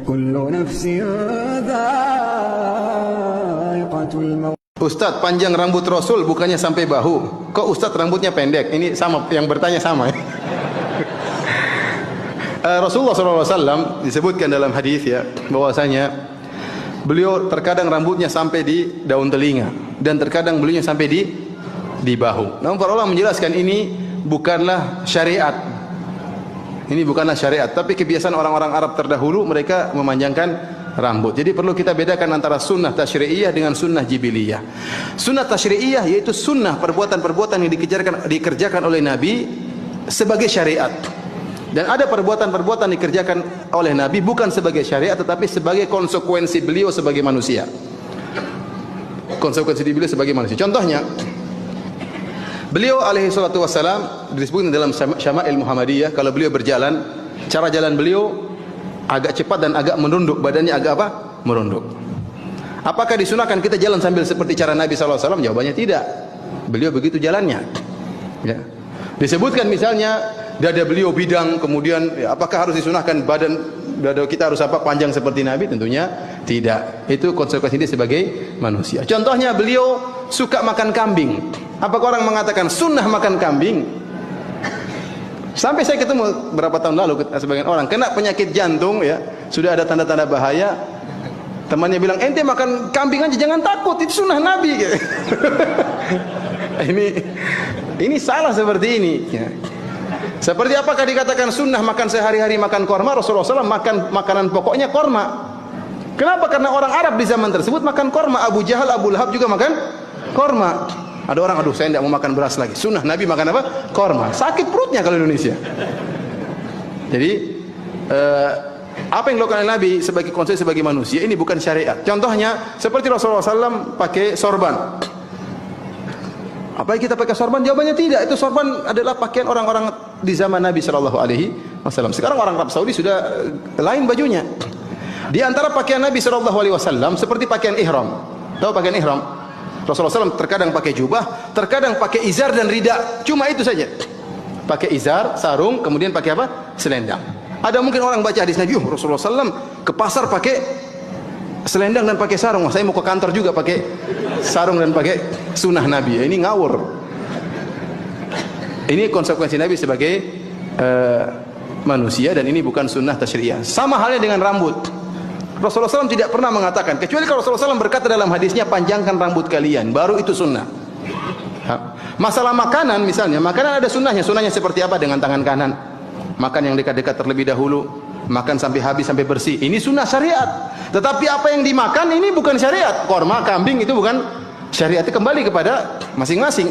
كل نفس ذائقة الموت. Ustadz, panjang rambut Rasul bukannya sampai bahu. Kok Ustadz rambutnya pendek? Ini sama, yang bertanya sama ya. Rasulullah SAW disebutkan dalam hadis ya, bahwasanya beliau terkadang rambutnya sampai di daun telinga dan terkadang beliau sampai di bahu. Namun para ulama menjelaskan ini bukanlah syariat. Ini bukanlah syariat, tapi kebiasaan orang-orang Arab terdahulu, mereka memanjangkan rambut. Jadi perlu kita bedakan antara sunnah tasyri'iyah dengan sunnah jibiliyah. Sunnah tasyri'iyah yaitu sunnah perbuatan-perbuatan yang dikerjakan oleh Nabi sebagai syariat. Dan ada perbuatan-perbuatan dikerjakan oleh Nabi bukan sebagai syariat tetapi sebagai konsekuensi beliau sebagai manusia. Konsekuensi beliau sebagai manusia. Contohnya, beliau alaihi salatu wassalam disebutkan dalam Syama'il Muhammadiyah, kalau beliau berjalan, cara jalan beliau agak cepat dan agak menunduk, badannya agak apa? Merunduk. Apakah disunahkan kita jalan sambil seperti cara Nabi SAW? Jawabannya tidak. Beliau begitu jalannya. Ya. Disebutkan misalnya dada beliau bidang, kemudian ya, apakah harus disunahkan dada kita harus apa? Panjang seperti Nabi? Tentunya tidak. Itu konsekuensi dia sebagai manusia. Contohnya beliau suka makan kambing. Apakah orang mengatakan sunnah makan kambing? Sampai saya ketemu berapa tahun lalu sebagian orang kena penyakit jantung ya, sudah ada tanda-tanda bahaya. Temannya bilang, ente makan kambing aja jangan takut, itu sunnah Nabi. Ini salah seperti ini. Ya. Seperti apakah dikatakan sunnah makan sehari-hari makan korma? Rasulullah SAW makan makanan pokoknya korma. Kenapa? Karena orang Arab di zaman tersebut makan korma. Abu Jahal, Abu Lahab juga makan korma. Ada orang, aduh saya tidak mau makan beras lagi. Sunnah Nabi makan apa? Korma. Sakit perutnya kalau Indonesia. Jadi apa yang dilakukan oleh Nabi sebagai konsep sebagai manusia ini bukan syariat. Contohnya seperti Rasulullah SAW pakai sorban. Apa yang kita pakai sorban? Jawabannya tidak. Itu sorban adalah pakaian orang-orang di zaman Nabi SAW. Sekarang orang Arab Saudi sudah lain bajunya. Di antara pakaian Nabi SAW seperti pakaian ihram. Tahu pakaian ihram? Rasulullah SAW terkadang pakai jubah, terkadang pakai izar dan rida. Cuma itu saja. Pakai izar, sarung, kemudian pakai apa? Selendang. Ada mungkin orang baca hadis Nabi, Rasulullah SAW ke pasar pakai selendang dan pakai sarung. Saya mau ke kantor juga pakai sarung dan pakai sunnah Nabi. Ini ngawur. Ini konsekuensi Nabi sebagai manusia dan ini bukan sunnah tasyri'iyah. Sama halnya dengan rambut. Rasulullah SAW tidak pernah mengatakan, kecuali kalau Rasulullah SAW berkata dalam hadisnya, panjangkan rambut kalian, baru itu sunnah. Masalah makanan misalnya, makanan ada sunnahnya. Sunnahnya seperti apa? Dengan tangan kanan makan yang dekat-dekat terlebih dahulu, makan sampai habis, sampai bersih. Ini sunnah syariat. Tetapi apa yang dimakan ini bukan syariat. Korma, kambing itu bukan syariat. Itu kembali kepada masing-masing.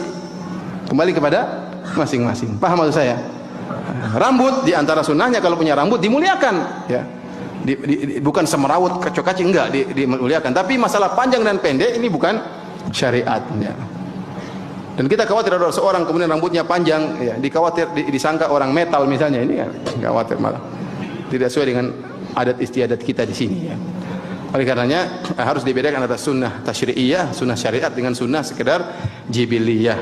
Kembali kepada masing-masing. Paham maksud saya? Rambut di antara sunnahnya kalau punya rambut dimuliakan, ya. Bukan semerawut kacau-kacau, enggak, dimuliakan. Tapi masalah panjang dan pendek ini bukan syariat, ya. Dan kita khawatir ada seorang kemudian rambutnya panjang, ya, disangka orang metal misalnya, ini ya, khawatir malah tidak sesuai dengan adat istiadat kita di sini, ya. Oleh karenanya harus dibedakan antara sunnah tasyri'iyah, sunnah syariat dengan sunnah sekedar jibiliyah.